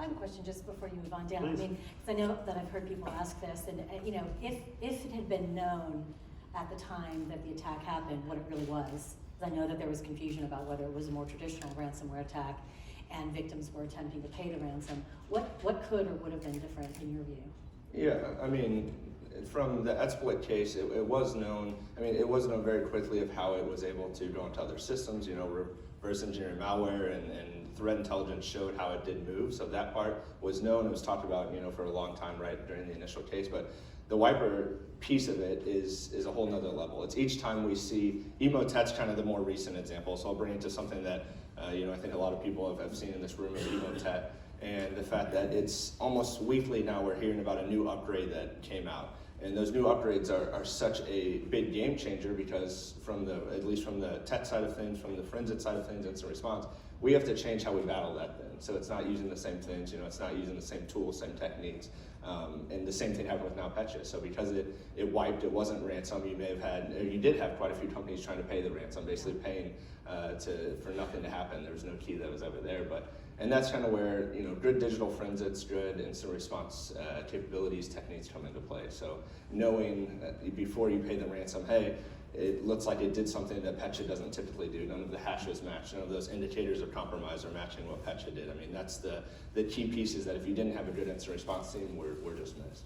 I have a question just before you move on down. Please. I mean, because I know that I've heard people ask this, and you know, if it had been known at the time that the attack happened what it really was, because I know that there was confusion about whether it was a more traditional ransomware attack, and victims were attempting to pay the ransom. What could or would have been different in your view? Yeah, I mean, from the exploit case, it was known. I mean, it was known very quickly of how it was able to go into other systems. You know, reverse engineering malware and threat intelligence showed how it did move. So that part was known. It was talked about, you know, for a long time, right, during the initial case. But the wiper piece of it is a whole nother level. It's each time we see Emotet's kind of the more recent example. So I'll bring it to something that you know, I think a lot of people have seen in this room of Emotet, and the fact that it's almost weekly now we're hearing about a new upgrade that came out. And those new upgrades are such a big game changer because at least from the tech side of things, from the forensic side of things, instant response, we have to change how we battle that thing. So it's not using the same things, you know, it's not using the same tools, same techniques. And the same thing happened with NowPetya. So because it wiped, it wasn't ransom, you may have had, or you did have quite a few companies trying to pay the ransom, basically paying for nothing to happen. There was no key that was ever there. And that's kind of where, you know, good digital forensics, good instant response capabilities, techniques come into play. So knowing before you pay the ransom, hey, it looks like it did something that Petya doesn't typically do. None of the hashes match. None of those indicators of compromise are matching what Petya did. I mean, that's the key pieces that if you didn't have a good instant response team, we're just missed.